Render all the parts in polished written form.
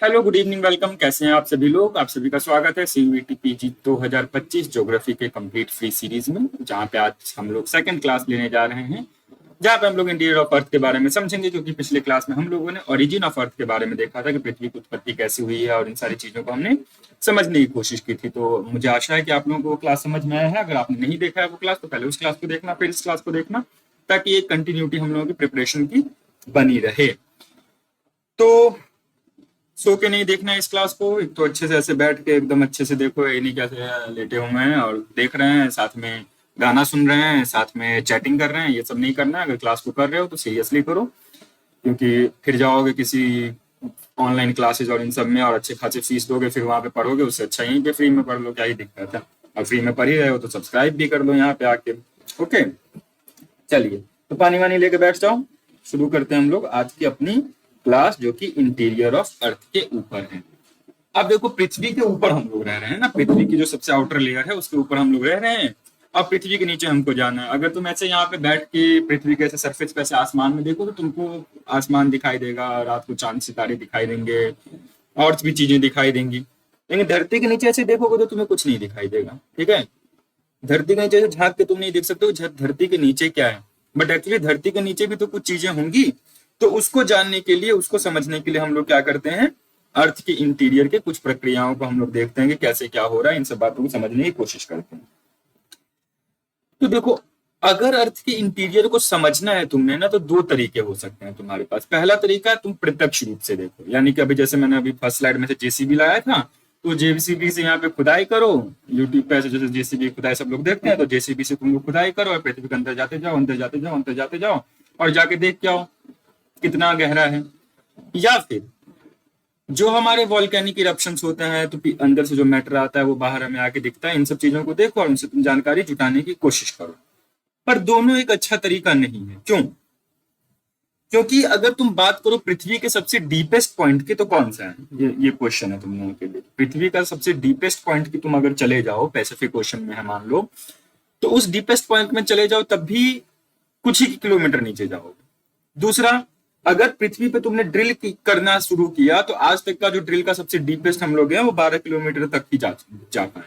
Hello, good evening, welcome. कैसे हैं आप सभी लोग? आप सभी का स्वागत है सीयूईटी पीजी 2025 ज्योग्राफी के कंप्लीट फ्री सीरीज में, जहां पे आज हम लोग सेकंड क्लास लेने जा रहे हैं, जहां पे हम लोग इंटीरियर ऑफ अर्थ के बारे में समझेंगे। क्योंकि पिछले क्लास में हम लोगों ने ओरिजिन ऑफ अर्थ के बारे में देखा था कि पृथ्वी की उत्पत्ति कैसे हुई है, और इन सारी चीजों को हमने समझने की कोशिश की थी। तो मुझे आशा है कि आप लोगों को क्लास समझ में आया है। अगर आपने नहीं देखा है वो क्लास, तो पहले उस क्लास को देखना, फिर इस क्लास को देखना, ताकि एक कंटिन्यूटी हम लोगों की प्रिपरेशन की बनी रहे। तो सो के नहीं देखना है इस क्लास को। एक तो अच्छे से ऐसे बैठ के एकदम अच्छे से देखो, ये नहीं कैसे लेटे हुए हैं और देख रहे हैं, साथ में गाना सुन रहे हैं, साथ में चैटिंग कर रहे हैं। ये सब नहीं करना है। अगर क्लास को कर रहे हो तो सीरियसली करो, क्योंकि फिर जाओगे किसी ऑनलाइन क्लासेस और इन सब में और अच्छे खासे फीस दोगे, फिर वहां पे पढ़ोगे। उससे अच्छा यहीं पे फ्री में पढ़ लो, क्या ही दिक्कत है। और फ्री में पढ़ ही रहे हो तो सब्सक्राइब भी कर लो यहाँ पे आके। ओके, चलिए तो पानी वानी लेके बैठ जाओ। शुरू करते हैं हम लोग आज की अपनी क्लास, जो कि इंटीरियर ऑफ अर्थ के ऊपर है। अब देखो, पृथ्वी के ऊपर हम लोग रह रहे हैं ना, पृथ्वी की जो सबसे आउटर लेयर है उसके ऊपर हम लोग रह रहे हैं। अब पृथ्वी के नीचे हमको जाना है। अगर तुम ऐसे यहाँ पे बैठ के पृथ्वी के ऐसे सरफेस पे ऐसे आसमान में देखो, तो तुमको आसमान दिखाई देगा, रात को चांद सितारे दिखाई देंगे, और भी चीजें दिखाई देंगी। लेकिन धरती के नीचे ऐसे देखोगे तो तुम्हें कुछ नहीं दिखाई देगा। ठीक है, धरती के नीचे से झांक के तुम नहीं देख सकते हो धरती के नीचे क्या है। बट एक्चुअली धरती के नीचे भी तो कुछ चीजें होंगी। तो उसको जानने के लिए, उसको समझने के लिए हम लोग क्या करते हैं, अर्थ के इंटीरियर के कुछ प्रक्रियाओं को हम लोग देखते हैं कि कैसे क्या हो रहा है। इन सब बातों को समझने की कोशिश करते हैं। तो देखो, अगर अर्थ के इंटीरियर को समझना है तुमने ना, तो दो तरीके हो सकते हैं तुम्हारे पास। पहला तरीका, तुम प्रत्यक्ष रूप से देखो, यानी कि अभी जैसे मैंने अभी फर्स्ट स्लाइड में से जेसीबी लाया था, तो जेसीबी से यहाँ पे खुदाई करो। यूट्यूब पे ऐसे जैसे जेसीबी खुदाई सब लोग देखते हैं, तो जेसीबी से तुम लोग खुदाई करो और पृथ्वी के अंदर जाते जाओ, अंदर जाते जाओ, अंदर जाते जाओ, और जाके देख के आओ कितना गहरा है। या फिर जो हमारे वॉल्केनिक इरप्शंस होते हैं, तो अंदर से जो मैटर आता है वो बाहर हमें आके दिखता है। इन सब चीजों को देखो और उनसे तुम जानकारी जुटाने की कोशिश करो। पर दोनों एक अच्छा तरीका नहीं है। क्यों? क्योंकि अगर तुम बात करो पृथ्वी के सबसे डीपेस्ट पॉइंट की, तो कौन सा है? ये क्वेश्चन है तुम लोगों के लिए। पृथ्वी का सबसे डीपेस्ट पॉइंट की तुम अगर चले जाओ, पैसिफिक ओशन में है मान लो, तो उस डीपेस्ट पॉइंट में चले जाओ तब भी कुछ ही किलोमीटर नीचे जाओगे। दूसरा, अगर पृथ्वी पे तुमने ड्रिल करना शुरू किया, तो आज तक का जो ड्रिल का सबसे डीपेस्ट हम लोग हैं वो 12 किलोमीटर तक ही जा पाए।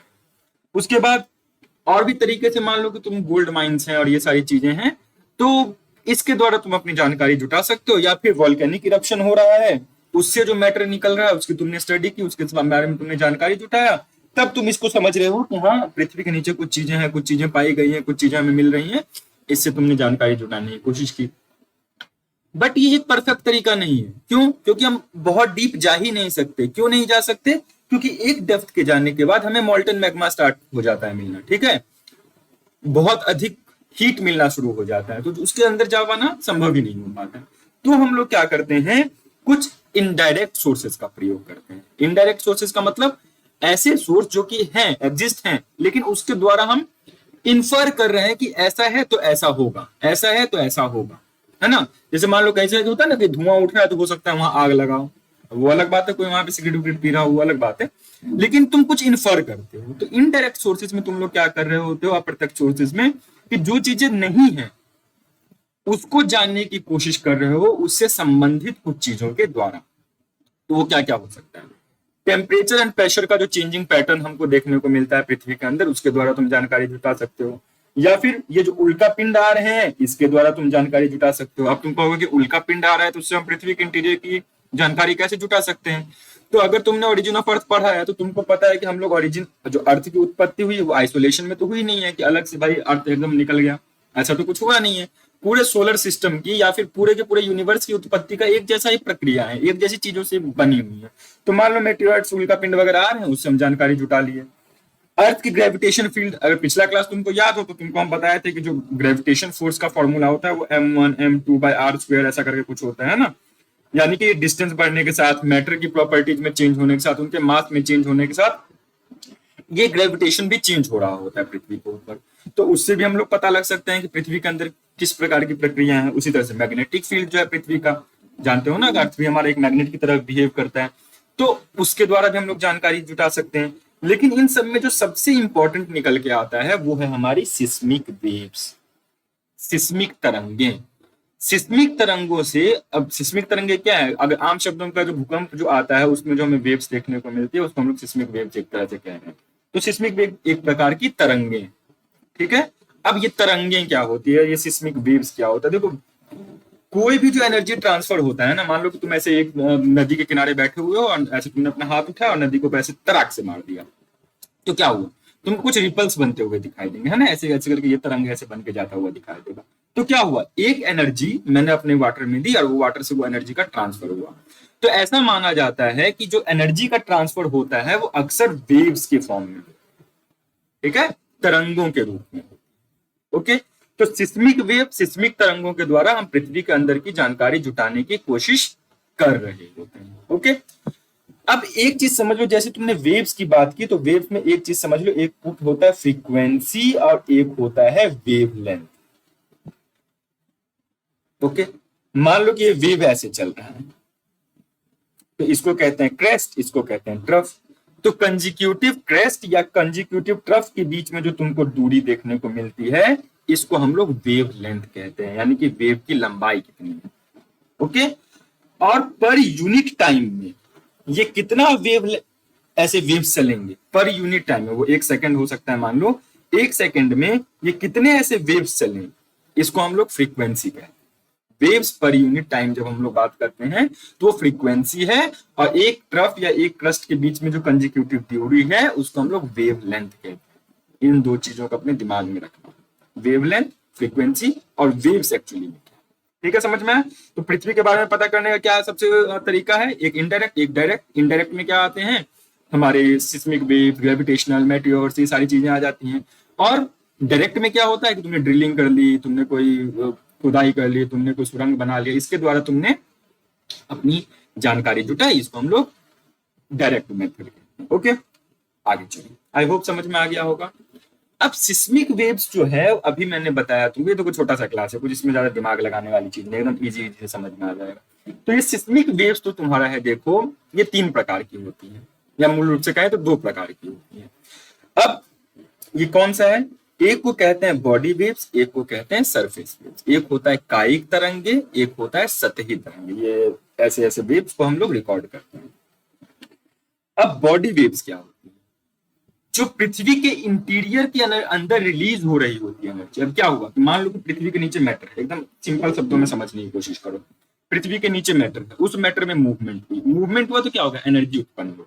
उसके बाद और भी तरीके से मान लो कि तुम गोल्ड माइंस हैं और ये सारी चीजें हैं, तो इसके द्वारा तुम अपनी जानकारी जुटा सकते हो। या फिर वॉल्केनिक इरप्शन हो रहा है, उससे जो मैटर निकल रहा है उसकी तुमने स्टडी की, उसके बारे में तुमने जानकारी जुटाया, तब तुम इसको समझ रहे हो कि हाँ, पृथ्वी के नीचे कुछ चीजें हैं, कुछ चीजें पाई गई हैं, कुछ चीजें हमें मिल रही हैं। इससे तुमने जानकारी जुटाने की कोशिश की। बट ये एक परफेक्ट तरीका नहीं है। क्यों? क्योंकि हम बहुत डीप जा ही नहीं सकते। क्यों नहीं जा सकते? क्योंकि एक डेप्थ के जाने के बाद हमें मॉल्टन मैग्मा स्टार्ट हो जाता है मिलना। ठीक है, बहुत अधिक हीट मिलना शुरू हो जाता है, तो उसके अंदर जा पाना संभव ही नहीं हो पाता है। तो हम लोग क्या करते हैं, कुछ इनडायरेक्ट सोर्सेस का प्रयोग करते हैं। इनडायरेक्ट सोर्सेस का मतलब ऐसे सोर्स जो कि हैं, एग्जिस्ट हैं, लेकिन उसके द्वारा हम इन्फर कर रहे हैं कि ऐसा है तो ऐसा होगा, ऐसा है तो ऐसा होगा, है ना। जैसे मान लो कैसे होता है ना कि धुआं उठ रहा है तो हो सकता है वहां आग लगाओ, वो अलग बात है। कोई वहां पे सिगरेट विगरेट पी रहा हो, वो अलग बात है। लेकिन तुम कुछ इन्फर करते हो। तो इनडायरेक्ट सोर्सेज में तुम लोग क्या कर रहे होते हो, अप्रत्यक्ष सोर्सेज में, कि जो चीजें नहीं है उसको जानने की कोशिश कर रहे हो, उससे संबंधित कुछ चीजों के द्वारा। तो वो क्या क्या हो सकता है? टेम्परेचर एंड प्रेशर का जो चेंजिंग पैटर्न हमको देखने को मिलता है पृथ्वी के अंदर, उसके द्वारा तुम जानकारी जुटा सकते हो। या फिर ये जो उल्का पिंड आ रहे हैं, इसके द्वारा तुम जानकारी जुटा सकते हो। अब तुम कहोगे कि उल्का पिंड आ रहा है तो उससे हम पृथ्वी के इंटीरियर की जानकारी कैसे जुटा सकते हैं? तो अगर तुमने ओरिजिन ऑफ अर्थ पढ़ा है तो तुमको पता है कि हम लोग ओरिजिन, जो अर्थ की उत्पत्ति हुई वो आइसोलेशन में तो हुई नहीं है कि अलग से भाई अर्थ एकदम निकल गया। ऐसा तो कुछ हुआ नहीं है। पूरे सोलर सिस्टम की या फिर पूरे के पूरे यूनिवर्स की उत्पत्ति का एक जैसा ही प्रक्रिया है, एक जैसी चीजों से बनी हुई है। तो मान लो मेटेरियट्स, उल्का पिंड वगैरह आ रहे हैं, उससे हम जानकारी जुटा लिए। अर्थ की ग्रेविटेशन फील्ड, अगर पिछला क्लास तुमको याद हो तो तुमको हम बताए थे कि जो ग्रेविटेशन फोर्स का फॉर्मूला होता है वो m1m2/r² ऐसा करके कुछ होता है ना। यानी कि डिस्टेंस बढ़ने के साथ, मैटर की प्रॉपर्टीज में चेंज होने के साथ, उनके मास में चेंज होने के साथ, ये ग्रेविटेशन भी चेंज हो रहा होता है पृथ्वी के ऊपर। तो उससे भी हम लोग पता लग सकते हैं कि पृथ्वी के अंदर किस प्रकार की प्रक्रिया है। उसी तरह से मैग्नेटिक फील्ड जो है पृथ्वी का, जानते हो ना, अर्थ भी हमारा एक मैग्नेट की तरह बिहेव करता है, तो उसके द्वारा भी हम लोग जानकारी जुटा सकते हैं। लेकिन इन सब में जो सबसे इंपॉर्टेंट निकल के आता है वो है हमारी सिस्मिक वेव्स, सिस्मिक तरंगे। सिस्मिक तरंगों से, अब सिस्मिक तरंगे क्या है, अगर आम शब्दों का जो भूकंप जो आता है उसमें जो हमें वेव्स देखने को मिलती है उसको हम लोग सिस्मिक वेव्स एक तरह से कह रहे हैं। तो सिस्मिक वेव एक प्रकार की तरंगे, ठीक है। अब ये तरंगे क्या होती है, ये सिस्मिक वेव्स क्या होता है, देखो कोई भी जो एनर्जी ट्रांसफर होता है ना, मान लो कि तुम ऐसे एक नदी के किनारे बैठे हुए हो और ऐसे तुमने अपना हाथ उठाया और नदी को ऐसे तराक से मार दिया, तो क्या हुआ, तुमको कुछ रिपल्स बनते हुए दिखाई देंगे, है ना, ऐसे ऐसे करके ये तरंग ऐसे बन के जाता हुआ दिखाई देगा। तो क्या हुआ, एक एनर्जी मैंने अपने वाटर में दी और वो वाटर से वो एनर्जी का ट्रांसफर हुआ। तो ऐसा माना जाता है कि जो एनर्जी का ट्रांसफर होता है वो अक्सर वेव्स के फॉर्म में, ठीक है, तरंगों के रूप में। ओके, तो सिस्मिक वेव, सिस्मिक तरंगों के द्वारा हम पृथ्वी के अंदर की जानकारी जुटाने की कोशिश कर रहे होते हैं। ओके, अब एक चीज समझ लो, जैसे तुमने वेव्स की बात की तो वेव्स में एक चीज समझ लो, एक होता है फ्रीक्वेंसी और एक होता है वेवलेंथ। ओके, मान लो कि ये वेव ऐसे चल रहा है, तो इसको कहते हैं क्रेस्ट, इसको कहते हैं ट्रफ। तो कंजिक्यूटिव क्रेस्ट या कंजिक्यूटिव ट्रफ के बीच में जो तुमको दूरी देखने को मिलती है इसको हम लोग वेव लेंथ कहते हैं, यानी कि वेव की लंबाई कितनी है। ओके, और पर यूनिट टाइम में ये कितना वेव ऐसे वेव्स चलेंगे पर यूनिट टाइम में, वो एक सेकंड हो सकता है, मान लो एक सेकंड में ये कितने ऐसे वेव्स चलेंगे, इसको हम लोग फ्रीक्वेंसी कहते हैं। वेव्स पर यूनिट टाइम जब हम लोग बात करते हैं तो वो फ्रीक्वेंसी है, और एक ट्रफ या एक क्रस्ट के बीच में जो कंजिक्यूटिव दूरी है उसको हम लोग वेव लेंथ कहते हैं। इन दो चीजों को अपने दिमाग में रखना, वेवलेंथ, फ्रीक्वेंसी और वेव्स एक्चुअली में, ठीक है, समझ में आया। तो पृथ्वी के बारे में पता करने का क्या सबसे तरीका है, एक इनडायरेक्ट एक डायरेक्ट। इनडायरेक्ट में क्या आते हैं हमारे सिस्मिक वेव, ग्रेविटेशनल, मेटियोर्स, ये सारी चीजें आ जाती हैं। और डायरेक्ट में क्या होता है कि तुमने ड्रिलिंग कर ली, तुमने कोई खुदाई कर ली, तुमने कोई सुरंग बना लिया, इसके द्वारा तुमने अपनी जानकारी जुटाई, इसको हम लोग डायरेक्ट मेथड कहते हैं। ओके, आगे चलिए, आई होप समझ में आ गया होगा। अब सिस्मिक वेव्स जो है अभी मैंने बताया तुमको, ये तो कुछ छोटा सा क्लास है, कुछ इसमें ज्यादा दिमाग लगाने वाली चीज नहीं, एकदम इजी से समझ में आ जाएगा। तो ये सिस्मिक वेव्स तो तुम्हारा है, देखो ये 3 प्रकार की होती है, या मूल रूप से कहें तो 2 प्रकार की होती है। अब ये कौन सा है, एक को कहते हैं बॉडी वेव्स, एक को कहते हैं सरफेस वेव्स। एक होता है कायिक तरंगे, एक होता है सतही तरंगे। ये ऐसे ऐसे वेव्स को हम लोग रिकॉर्ड करते हैं। अब बॉडी वेव्स क्या होती है, जो पृथ्वी के इंटीरियर के अंदर रिलीज हो रही होती है एनर्जी। अब क्या हुआ कि मान लो कि पृथ्वी के नीचे मैटर है, एकदम सिंपल शब्दों में समझने की कोशिश करो, पृथ्वी के नीचे मैटर है, उस मैटर में मूवमेंट हुई, मूवमेंट हुआ तो क्या होगा, एनर्जी उत्पन्न हो।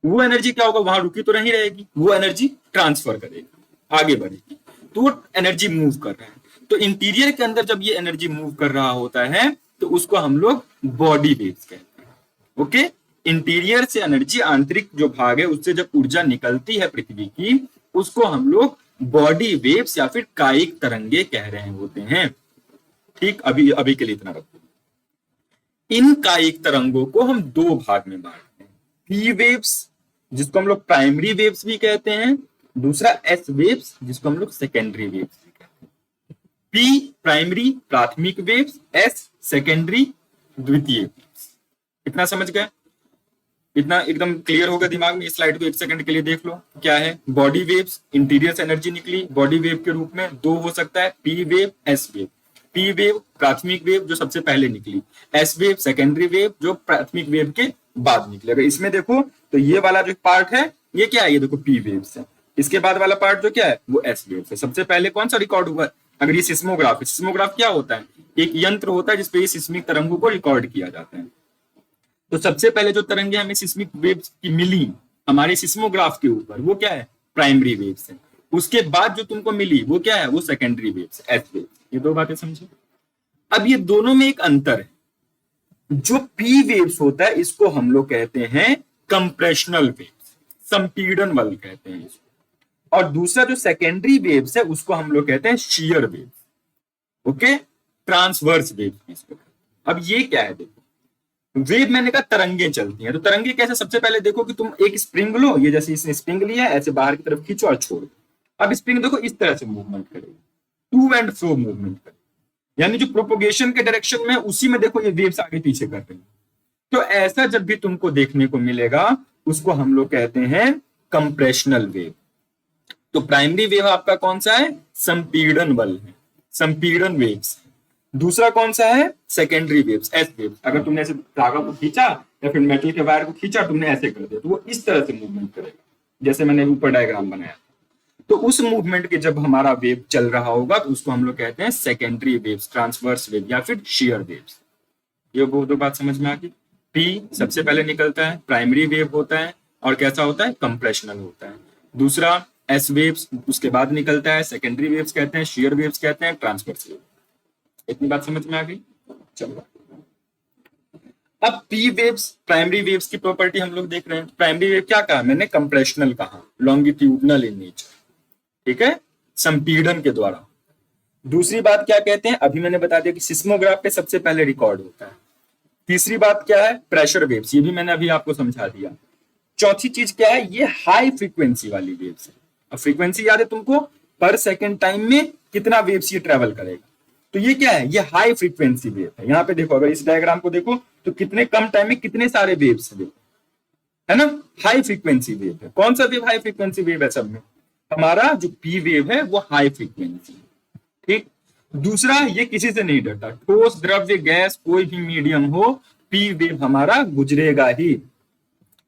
वो एनर्जी क्या होगा, वहां रुकी तो नहीं रहेगी, वो एनर्जी ट्रांसफर करेगी, आगे बढ़ेगी, तो वो एनर्जी मूव कर रहा है। तो इंटीरियर के अंदर जब ये एनर्जी मूव कर रहा होता है तो उसको हम लोग बॉडी वेव्स कहते हैं। ओके, इंटीरियर से एनर्जी, आंतरिक जो भाग है उससे जब ऊर्जा निकलती है पृथ्वी की, उसको हम लोग बॉडी वेव्स या फिर कायिक तरंगे कह रहे होते हैं। ठीक, अभी अभी के लिए इतना रखो। इन कायिक तरंगों को हम 2 भाग में बांटते हैं, पी वेव्स जिसको हम लोग प्राइमरी वेव्स भी कहते हैं, दूसरा एस वेव्स जिसको हम लोग सेकेंडरी वेव्स भी कहते हैं। पी प्राइमरी प्राथमिक वेव्स, एस सेकेंडरी द्वितीय वेव्स। इतना समझ गए, इतना एकदम क्लियर होगा दिमाग में। इस स्लाइड को 1 सेकंड के लिए देख लो, क्या है, बॉडी वेव्स, इंटीरियर से एनर्जी निकली, बॉडी वेव के रूप में 2 हो सकता है, P wave, S wave. P wave प्राथमिक वेव जो सबसे पहले निकली, एस वेव सेकेंडरी वेव जो प्राथमिक वेव के बाद निकले। अगर इसमें देखो तो ये वाला जो पार्ट है ये क्या है, ये देखो पी वेव्स है, इसके बाद वाला पार्ट जो क्या है वो एस वेव्स है। सबसे पहले कौन सा रिकॉर्ड हुआ, अगर ये सिस्मोग्राफ है, सिस्मोग्राफ क्या होता है, एक यंत्र होता है जिसपे ये सिस्मिक तरंगों को रिकॉर्ड किया जाता है। तो सबसे पहले जो तरंगे हमें सिस्मिक वेव्स की मिली हमारे सिस्मोग्राफ के ऊपर, वो क्या है, प्राइमरी वेव्स है। उसके बाद जो तुमको मिली वो क्या है, वो सेकेंडरी वेव्स, एस वेव्स। ये 2 बातें समझे। अब ये दोनों में एक अंतर है, जो पी वेव्स होता है इसको हम लोग कहते हैं कंप्रेशनल वेव्स, संपीड़न बल कहते हैं इसको, और दूसरा जो सेकेंडरी वेव्स है उसको हम लोग कहते हैं shear waves. Okay, transverse waves इसको। अब ये क्या है, देखो वेव मैंने कहा तरंगे चलती हैं, तो तरंगे कैसे, सबसे पहले देखो कि तुम एक स्प्रिंग लो, ये जैसे इसने स्प्रिंग लिया ऐसे बाहर की तरफ खींचो और छोड़ो। अब स्प्रिंग देखो इस तरह से मूवमेंट करेगी, टू एंड फ्रो मूवमेंट करेगी, यानी जो प्रोपोगेशन के डायरेक्शन में उसी में देखो ये वेव्स आगे पीछे कर रही है। तो ऐसा जब भी तुमको देखने को मिलेगा उसको हम लोग कहते हैं कंप्रेशनल वेव। तो प्राइमरी वेव आपका कौन सा है, संपीड़न बल है, संपीड़न वेव्स। दूसरा कौन सा है, सेकेंडरी वेव्स, एस वेव्स। अगर तुमने ऐसे धागा को खींचा या फिर मेटल के वायर को खींचा, तुमने ऐसे कर दिया, तो वो इस तरह से मूवमेंट करेगा, जैसे मैंने ऊपर डायग्राम बनाया। तो उस मूवमेंट के जब हमारा वेव चल रहा होगा तो उसको हम लोग कहते हैं सेकेंडरी वेव्स, ट्रांसवर्स वेव या फिर शेयर वेव्स। ये वो दो बात समझ में आ गई। पी सबसे पहले निकलता है, प्राइमरी वेव होता है और कैसा होता है, कंप्रेशनल होता है। दूसरा एस वेव्स उसके बाद निकलता है, सेकेंडरी वेव्स कहते हैं, शेयर वेव्स कहते हैं, ट्रांसवर्स वेव। इतनी बात समझ में आ गई। चलो अब पी वेव्स, प्राइमरी वेव्स की प्रॉपर्टी हम लोग देख रहे हैं। प्राइमरी वेव क्या कहा मैंने, कंप्रेशनल कहा, लॉन्गिट्यूडनल इन नेचर, ठीक है, संपीड़न के द्वारा। दूसरी बात क्या कहते हैं, अभी मैंने बता दिया कि सिस्मोग्राफ पे सबसे पहले रिकॉर्ड होता है। तीसरी बात क्या है, प्रेशर वेव्स, ये भी मैंने अभी आपको समझा दिया। चौथी चीज क्या है, ये हाई फ्रीक्वेंसी वाली वेव्स है। अब फ्रीक्वेंसी याद है तुमको, पर सेकेंड टाइम में कितना वेव्स ये ट्रेवल करेगा, तो ये क्या है, ये हाई फ्रीक्वेंसी वेव है। यहाँ पे देखो, अगर इस डायग्राम को देखो तो कितने कम टाइम में कितने सारे वेव्स है ना, हाई फ्रीक्वेंसी वेव है। कौन सा वेव हाई फ्रीक्वेंसी वेव है, सब में हमारा जो पी वेव है वो हाई फ्रीक्वेंसी, ठीक। दूसरा, ये किसी से नहीं डरता, ठोस द्रव्य गैस कोई भी मीडियम हो, पी वेव हमारा गुजरेगा ही,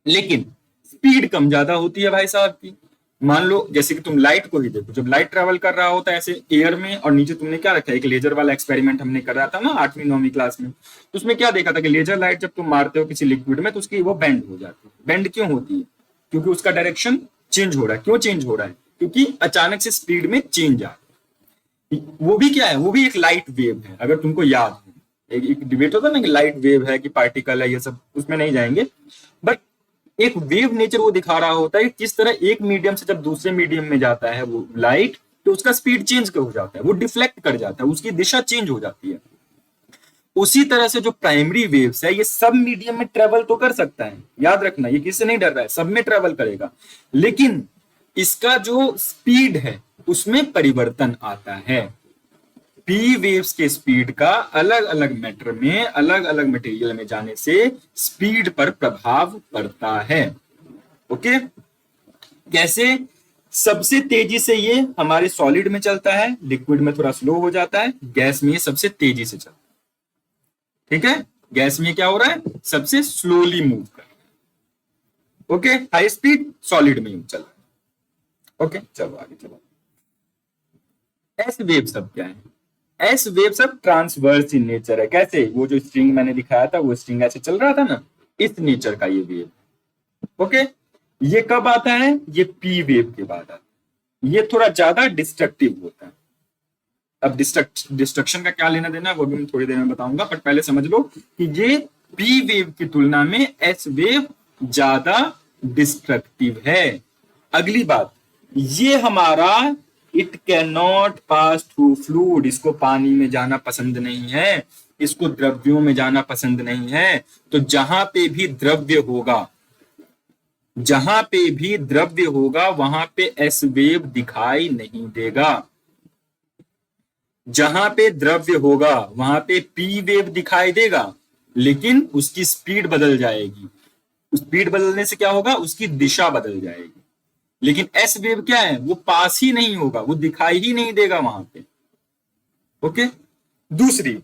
लेकिन स्पीड कम ज्यादा होती है भाई साहब की। मान लो जैसे कि तुम लाइट को ही देखो, जब लाइट ट्रेवल कर रहा होता है ऐसे एयर में, और नीचे तुमने क्या रखा है, एक लेजर वाला एक्सपेरिमेंट हमने कर रहा था ना 8वीं 9वीं क्लास में, तो उसमें क्या देखा था कि लेजर लाइट जब तुम मारते हो किसी लिक्विड में तो उसकी वो बेंड हो जाती है। बेंड क्यों होती है, क्योंकि उसका डायरेक्शन चेंज हो रहा है। क्यों चेंज हो रहा है, क्योंकि अचानक से स्पीड में चेंज आ, वो भी क्या है, वो भी एक लाइट वेव है। अगर तुमको याद हो, एक डिबेट होता है ना कि लाइट वेव है कि पार्टिकल है, ये सब उसमें नहीं जाएंगे, बट एक वेव नेचर वो दिखा रहा होता है किस तरह एक मीडियम से जब दूसरे मीडियम में जाता है वो लाइट, तो उसका स्पीड चेंज हो जाता है, वो डिफ्लेक्ट कर जाता है, उसकी दिशा चेंज हो जाती है। उसी तरह से जो प्राइमरी वेव्स है, ये सब मीडियम में ट्रेवल तो कर सकता है, याद रखना, ये किससे नहीं डर रहा है, सब में ट्रेवल करेगा, लेकिन इसका जो स्पीड है उसमें परिवर्तन आता है। पी वेव्स के स्पीड का अलग अलग मैटर में, अलग अलग मटेरियल में जाने से स्पीड पर प्रभाव पड़ता है। ओके, कैसे, सबसे तेजी से ये हमारे सॉलिड में चलता है, लिक्विड में थोड़ा स्लो हो जाता है, गैस में ये सबसे तेजी से चलता है, ठीक है। गैस में क्या हो रहा है, सबसे स्लोली मूव कर रहा है, ओके। हाई स्पीड सॉलिड में चल रहा है, ओके। चलो आगे चलो। एस वेव सब क्या है, एस वेव सब ट्रांसवर्स इन नेचर है। कैसे, वो जो स्ट्रिंग मैंने दिखाया था, वो स्ट्रिंग ऐसे चल रहा था ना, इस नेचर का ये वेव, ओके। ये कब आता है, ये पी वेव के बाद आता है। ये थोड़ा ज्यादा डिस्ट्रक्टिव होता है। अब डिस्ट्रक्शन का क्या लेना देना है वो भी मैं थोड़ी देर में बताऊंगा, बट पहले समझ लो कि ये पी वेव की तुलना में एस वेव ज्यादा डिस्ट्रक्टिव है। अगली बात, ये हमारा it can not pass through fluid, इसको पानी में जाना पसंद नहीं है, इसको द्रव्यों में जाना पसंद नहीं है। तो जहां पे भी द्रव्य होगा, जहां पे भी द्रव्य होगा वहां पे एस वेव दिखाई नहीं देगा। जहां पे द्रव्य होगा वहां पे पी वेव दिखाई देगा, लेकिन उसकी स्पीड बदल जाएगी। स्पीड बदलने से क्या होगा, उसकी दिशा बदल जाएगी। लेकिन एस वेव क्या है, वो पास ही नहीं होगा, वो दिखाई ही नहीं देगा वहां पे, ओके। दूसरी,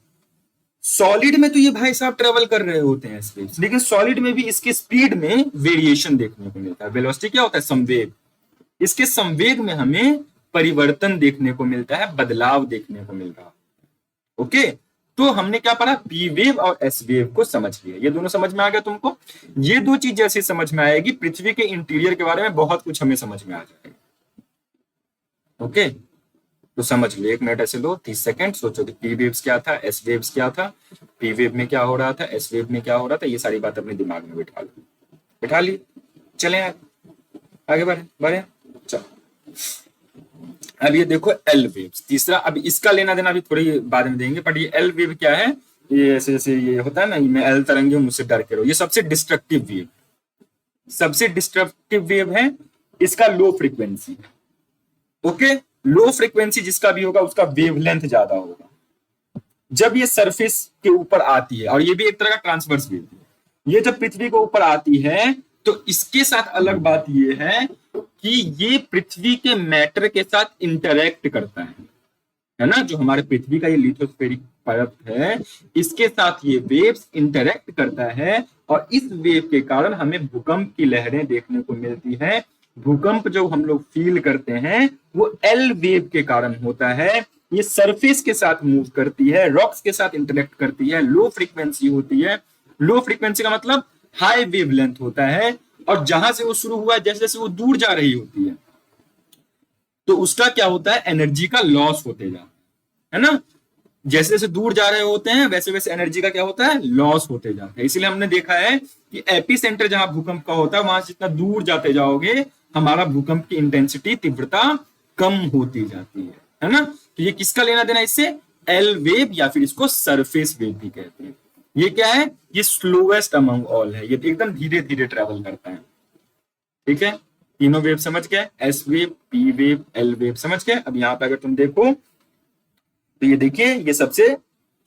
सॉलिड में तो ये भाई साहब ट्रेवल कर रहे होते हैं एस वेव्स, लेकिन सॉलिड में भी इसके स्पीड में वेरिएशन देखने को मिलता है। वेलोसिटी क्या होता है, संवेग। इसके संवेग में हमें परिवर्तन देखने को मिलता है, बदलाव देखने को मिल रहा है, ओके। तो हमने क्या पढ़ा, पी वेव और एस वेव को समझ लिया। ये दोनों समझ में आ गया तुमको। ये दो चीज जैसे समझ में आएगी, पृथ्वी के इंटीरियर के बारे में बहुत कुछ हमें समझ में आ जाएगा, ओके। तो समझ लो, 1 मिनट ऐसे लो, 30 सेकंड सोचो कि पी वेव्स क्या था, एस वेव्स क्या था, पी वेव में क्या हो रहा था, एस वेव में क्या हो रहा था, ये सारी बात अपने दिमाग में बिठा लो। बिठा ली, चले आगे बढ़े। चलो अब ये देखो एल वेव्स, तीसरा। अब इसका लेना देना भी थोड़ी बाद में देंगे, बट ये एल वेव क्या है, ये ऐसे जैसे ये होता है ना, मैं एल तरंगी हूं मुझसे डर के रहो, ये सबसे डिस्ट्रक्टिव वेव, सबसे डिस्ट्रक्टिव वेव है। इसका लो फ्रीक्वेंसी है, ओके। लो फ्रीक्वेंसी जिसका भी होगा उसका वेवलेंथ ज्यादा होगा। जब ये सरफेस के ऊपर आती है, और ये भी एक तरह का ट्रांसवर्स वेव है, ये जब पृथ्वी के ऊपर आती है तो इसके साथ अलग बात ये है कि ये पृथ्वी के मैटर के साथ इंटरेक्ट करता है। है ना, जो हमारे पृथ्वी का ये लिथोस्फेरिक परत है, इसके साथ ये वेव्स इंटरेक्ट करता है और इस वेव के कारण हमें भूकंप की लहरें देखने को मिलती है। भूकंप जो हम लोग फील करते हैं वो एल वेव के कारण होता है। ये सरफेस के साथ मूव करती है, रॉक्स के साथ इंटरेक्ट करती है, लो फ्रीक्वेंसी होती है। लो फ्रीक्वेंसी का मतलब हाई वेव लेंथ होता है, और जहां से वो शुरू हुआ जैसे जैसे वो दूर जा रही होती है तो उसका क्या होता है, एनर्जी का लॉस होते जाता है ना। जैसे जैसे दूर जा रहे होते हैं वैसे वैसे एनर्जी का क्या होता है, लॉस होते जाता है। इसलिए हमने देखा है कि एपी सेंटर जहां भूकंप का होता है वहां से जितना दूर जाते जाओगे हमारा भूकंप की इंटेंसिटी, तीव्रता कम होती जाती है ना। तो ये किसका लेना देना इससे, एल वेव या फिर इसको सरफेस वेव भी कहते हैं। ये क्या है, ये स्लोएस्ट अमंग ऑल है, ये एकदम धीरे धीरे ट्रेवल करता है। ठीक है, तीनों वेव समझ गए, S wave, P wave, L wave समझ गए। अब यहाँ पे अगर तुम देखो तो ये देखिए ये सबसे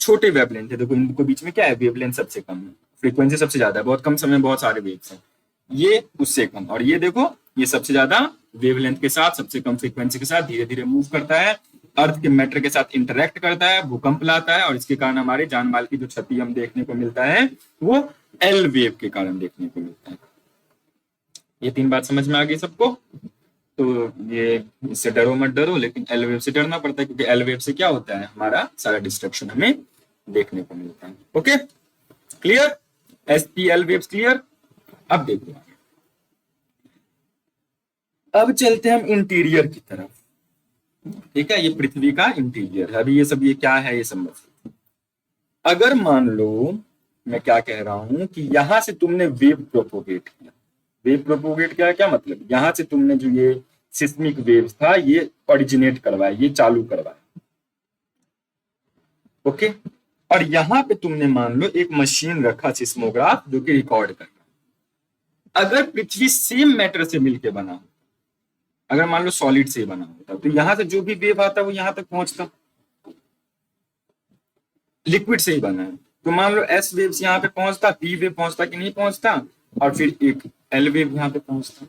छोटे वेवलेंथ है, देखो इनको बीच में क्या है, वेवलेंथ सबसे कम है, फ्रीक्वेंसी सबसे ज्यादा है, बहुत कम समय में बहुत सारे वेव्स हैं, ये उससे कम। और ये देखो ये सबसे ज्यादा वेवलेंथ के साथ सबसे कम फ्रीक्वेंसी के साथ धीरे धीरे मूव करता है, अर्थ के मैटर के साथ इंटरेक्ट करता है, भूकंप लाता है, और इसके कारण हमारे जान माल की जो क्षति हम देखने को मिलता है वो एल वेव के कारण देखने को मिलता है। ये तीन बात समझ में आ गई सबको। तो ये इससे डरो मत डरो, लेकिन एल वेव से डरना पड़ता है, क्योंकि एल वेव से क्या होता है, हमारा सारा डिस्ट्रक्शन हमें देखने को मिलता है। Okay, clear, S P L waves clear. अब देखो अब चलते हैं हम इंटीरियर की तरफ। ठीक है, ये पृथ्वी का इंटीरियर है। अभी ये सब ये क्या है ये समझ, अगर मान लो मैं क्या कह रहा हूं कि यहां से तुमने वेव प्रोपोगेट किया, वेव प्रोपोगेट किया क्या मतलब, यहां से तुमने जो ये सिस्मिक वेव्स था ये ओरिजिनेट करवाया, ये चालू करवाया। ओके, और यहां पे तुमने मान लो एक मशीन रखा सिस्मोग्राफ जो कि रिकॉर्ड कर रहा। अगर पृथ्वी सेम मैटर से मिलके बना, अगर मान लो सॉलिड से बना होता तो यहां से जो भी वेव आता वो यहां तक पहुंचता, लिक्विड से ही बना है तो मान लो एस वेव्स यहाँ पे पहुंचता, पी वेव पहुंचता कि नहीं पहुंचता, और फिर एक एल वेव यहाँ पे पहुंचता।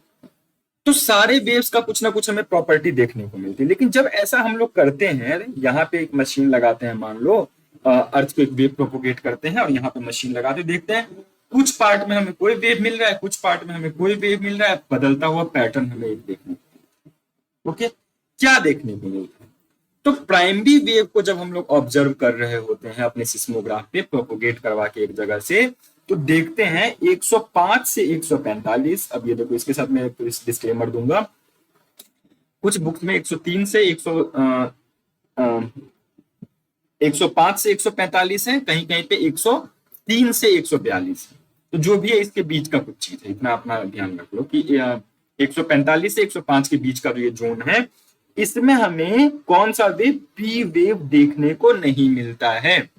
तो सारे वेव्स का कुछ ना कुछ हमें प्रॉपर्टी देखने को मिलती है। लेकिन जब ऐसा हम लोग करते हैं, यहाँ पे एक मशीन लगाते हैं, मान लो अर्थ को एक वेव प्रोपोगेट करते हैं और यहाँ पे मशीन लगाते देखते हैं, कुछ पार्ट में हमें कोई वेव मिल रहा है, कुछ पार्ट में हमें कोई वेव मिल रहा है, बदलता हुआ पैटर्न हमें एक देखने को। ओके, क्या देखने को मिलता है, तो प्राइमरी वेव को जब हम लोग ऑब्जर्व कर रहे होते हैं अपने सिस्मोग्राफ पे प्रोपोगेट करवा के एक जगह से, तो देखते हैं 105 से 145। अब ये देखो इसके साथ मैं डिस्क्लेमर दूंगा, कुछ बुक्स में 103 से 105 से 145 है, कहीं कहीं पे 103 से 142 है। तो जो भी है इसके बीच का कुछ चीज है, इतना अपना ध्यान रख लो कि 145 से 105 के बीच का जो ये जोन है, इसमें हमें कौन सा वेव, पी वेव देखने को नहीं मिलता है।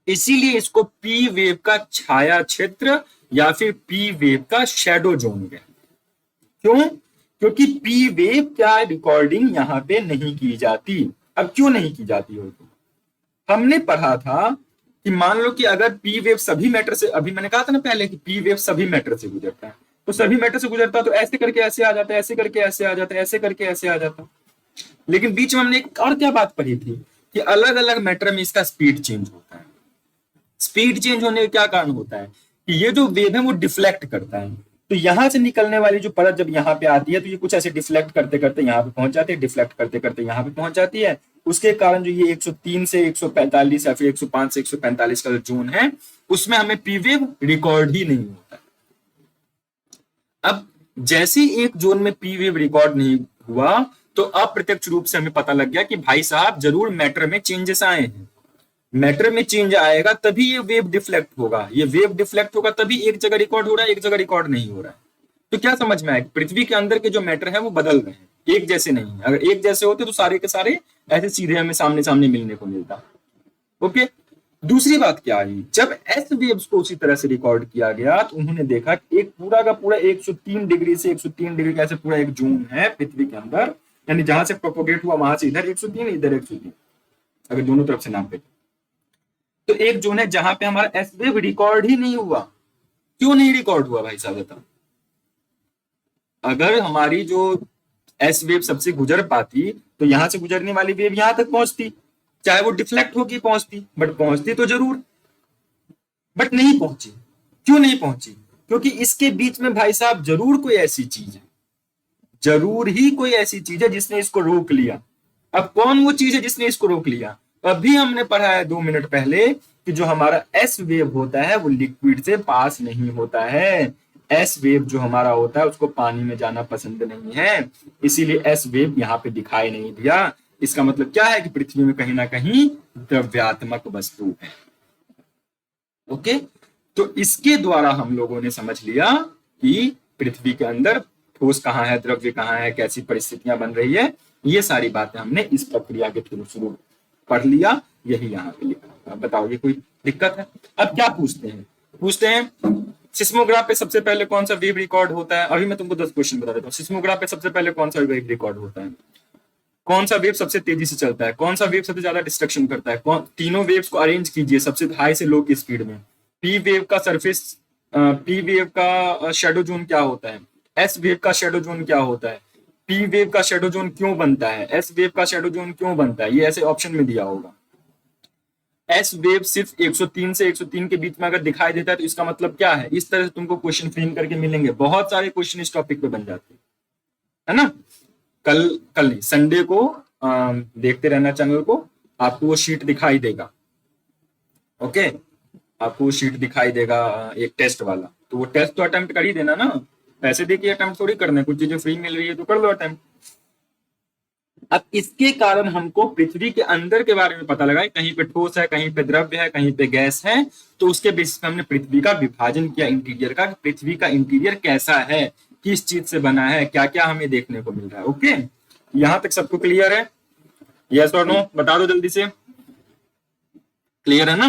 इसीलिए इसको पी वेव का छाया क्षेत्र या फिर पी वेव का शैडो जोन है। क्यों, क्योंकि पी वेव क्या रिकॉर्डिंग यहां पे नहीं की जाती। अब क्यों नहीं की जाती होगी, हमने पढ़ा था कि मान लो कि अगर पी वेव सभी मैटर से, अभी मैंने कहा था ना पहले कि पी वेव सभी मैटर से गुजरता है, तो सभी मैटर से गुजरता तो ऐसे करके ऐसे आ जाता है, ऐसे करके ऐसे आ जाता है, ऐसे करके ऐसे आ जाता। लेकिन बीच में हमने एक और क्या बात पढ़ी थी कि अलग अलग मैटर में इसका स्पीड चेंज होता है। स्पीड चेंज होने का क्या कारण होता है कि ये जो वेव है वो डिफ्लेक्ट करता है। तो यहां से निकलने वाली जो परत जब यहाँ पे आती है तो ये कुछ ऐसे डिफ्लेक्ट करते करते यहाँ पे पहुंच जाती है, डिफ्लेक्ट करते करते यहाँ पे पहुंच जाती है। उसके कारण जो ये 103 से 145 या फिर 105 से 145 का जो जोन है उसमें हमें पी वेव रिकॉर्ड ही नहीं होता। अब जैसे एक जोन में पी वेव रिकॉर्ड नहीं हुआ तो अप्रत्यक्ष रूप से हमें पता लग गया कि भाई साहब जरूर मैटर में चेंजेस आए हैं, मैटर में चेंज आएगा तभी ये वेव डिफ्लेक्ट होगा, ये वेव डिफ्लेक्ट होगा तभी एक जगह रिकॉर्ड हो रहा है, एक जगह रिकॉर्ड नहीं हो रहा है। तो क्या समझ में आया, पृथ्वी के अंदर के जो मैटर है वो बदल रहे हैं, एक जैसे नहीं है। अगर एक जैसे होते तो सारे के सारे ऐसे सीधे हमें सामने सामने मिलने को मिलता। ओके, दूसरी बात क्या आई, जब एस वेव्स को उसी तरह से रिकॉर्ड किया गया तो उन्होंने देखा कि एक पूरा का पूरा 103 डिग्री से 103 डिग्री का ऐसे पूरा एक जोन है पृथ्वी के अंदर, यानी जहां से प्रोपोगेट हुआ वहां से इधर 103 इधर 103, अगर दोनों तरफ से नापे तो एक जोन है जहां पे हमारा एस वेव रिकॉर्ड ही नहीं हुआ। क्यों नहीं रिकॉर्ड हुआ भाई साहब बताओ, अगर हमारी जो एस वेव सबसे गुजर पाती तो यहां से गुजरने वाली वेव यहां तक पहुंचती, चाहे वो डिफ्लेक्ट होगी पहुंचती, बट पहुंचती तो जरूर, बट नहीं पहुंची। क्यों नहीं पहुंची? क्योंकि इसके बीच में भाई साहब जरूर कोई ऐसी चीज है, जरूर ही कोई ऐसी चीज है जिसने इसको रोक लिया। अब कौन वो चीज है जिसने इसको रोक लिया? अभी हमने पढ़ा है 2 मिनट पहले कि जो हमारा एस वेव होता है वो लिक्विड से पास नहीं होता है। एस वेव जो हमारा होता है उसको पानी में जाना पसंद नहीं है, इसीलिए एस वेव यहाँ पे दिखाई नहीं दिया। इसका मतलब क्या है कि पृथ्वी में कहीं ना कहीं द्रव्यात्मक वस्तु है। ओके, तो इसके द्वारा हम लोगों ने समझ लिया कि पृथ्वी के अंदर ठोस कहाँ है, द्रव्य कहाँ है, कैसी परिस्थितियां बन रही है। ये सारी बातें हमने इस प्रक्रिया के थ्रू शुरू पढ़ लिया, यही यहाँ पे लिखा। बताओ ये कोई दिक्कत है? अब क्या पूछते हैं सिस्मोग्राफ पे सबसे पहले कौन सा वेव रिकॉर्ड होता है? अभी मैं तुमको 10 क्वेश्चन बता देता हूँ। सिस्मोग्राफ पे सबसे पहले कौन सा वेव रिकॉर्ड होता है? कौन सा वेव सबसे तेजी से चलता है? कौन सा वेव सबसे ज्यादा डिस्ट्रक्शन करता है? तीनों वेव्स को अरेंज कीजिए सबसे हाई से लो की स्पीड में। पी वेव का सरफेस, पी वेव का शेडो जोन क्या होता है? एस वेव का शेडो जोन क्या होता है? पी वेव का शेडो जोन क्यों बनता है? एस वेव का शेडो जोन क्यों बनता है? ये ऐसे ऑप्शन में दिया होगा। एस वेव सिर्फ 103 से 103 के बीच में अगर दिखाई देता है तो इसका मतलब क्या है? इस तरह से तुमको क्वेश्चन फ्रेम करके मिलेंगे, बहुत सारे क्वेश्चन इस टॉपिक पे बन जाते हैं, है ना। कल नहीं, संडे को देखते रहना चैनल को, आपको वो शीट दिखाई देगा। ओके, आपको वो शीट दिखाई देगा एक टेस्ट वाला, तो वो टेस्ट तो अटेम्प्ट कर ही देना ना, पैसे देके अटेम्प्ट थोड़ी करना है, कुछ चीजें फ्री मिल रही है तो कर लो अटेम्प्ट। अब इसके कारण हमको पृथ्वी के अंदर के बारे में पता लगा, कहीं पे ठोस है, कहीं पे द्रव्य है, कहीं पे गैस है, तो उसके बेसिस पे हमने पृथ्वी का विभाजन किया इंटीरियर का, पृथ्वी का इंटीरियर कैसा है, किस चीज से बना है, क्या क्या हमें देखने को मिल रहा है। ओके, यहां तक सबको क्लियर है? यस और नो बता दो जल्दी से, क्लियर है ना?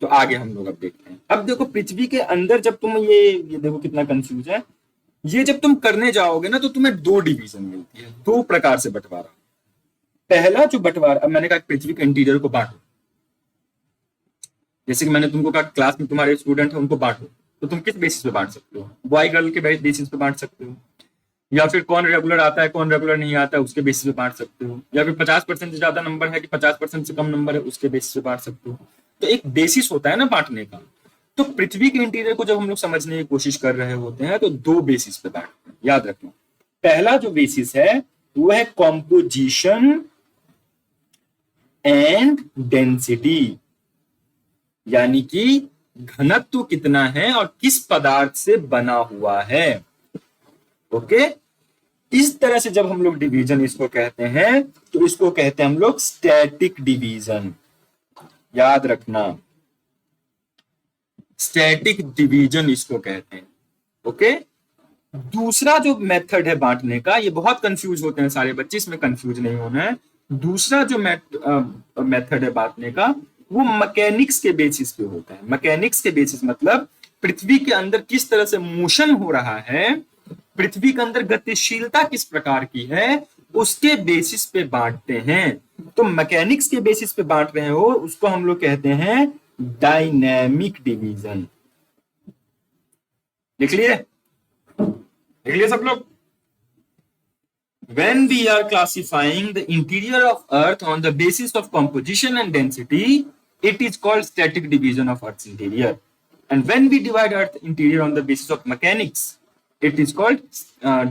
तो आगे हम लोग अब देखते हैं। अब देखो पृथ्वी के अंदर जब तुम ये देखो कितना कंफ्यूज है, ये जब तुम करने जाओगे ना तो तुम्हें 2 डिवीजन मिलती है, 2 प्रकार से बंटवारा। पहला जो बंटवारा, अब मैंने कहा पृथ्वी के इंटीरियर को बांटो, जैसे कि मैंने तुमको कहा क्लास में तुम्हारे स्टूडेंट है उनको बांटो, तो तुम किस बेसिस पे बांट सकते हो? बॉय गर्ल के बेसिस पे बांट सकते हो, या फिर कौन रेगुलर आता है कौन रेगुलर नहीं आता है उसके बेसिस पे बांट सकते हो, या फिर 50% से ज्यादा नंबर है कि 50% से कम नंबर है उसके बेसिस पे बांट सकते हो। तो एक बेसिस होता है ना बांटने का। तो पृथ्वी के इंटीरियर को जब हम लोग समझने की कोशिश कर रहे होते हैं तो 2 बेसिस पे बांटते हैं, याद रखना। पहला जो बेसिस है वो है कॉम्पोजिशन एंड डेंसिटी, यानी कि घनत्व कितना है और किस पदार्थ से बना हुआ है। ओके, इस तरह से जब हम लोग डिवीजन इसको कहते हैं तो इसको कहते हैं हम लोग स्टैटिक डिवीजन, याद रखना, स्टैटिक डिवीजन इसको कहते हैं। ओके, दूसरा जो मेथड है बांटने का, ये बहुत कंफ्यूज होते हैं सारे बच्चे, इसमें कंफ्यूज नहीं होना है। दूसरा जो मेथड है बांटने का वो मैकेनिक्स के बेसिस पे होता है। मैकेनिक्स के बेसिस मतलब पृथ्वी के अंदर किस तरह से मोशन हो रहा है, पृथ्वी के अंदर गतिशीलता किस प्रकार की है, उसके बेसिस पे बांटते हैं। तो मैकेनिक्स के बेसिस पे बांट रहे हो उसको हम लोग कहते हैं डायनेमिक डिवीजन। लिख लिए सब लोग? When we are classifying the interior of Earth on the basis of composition and density, it is called static division of Earth's interior. And when we divide Earth interior on the basis of mechanics, it is called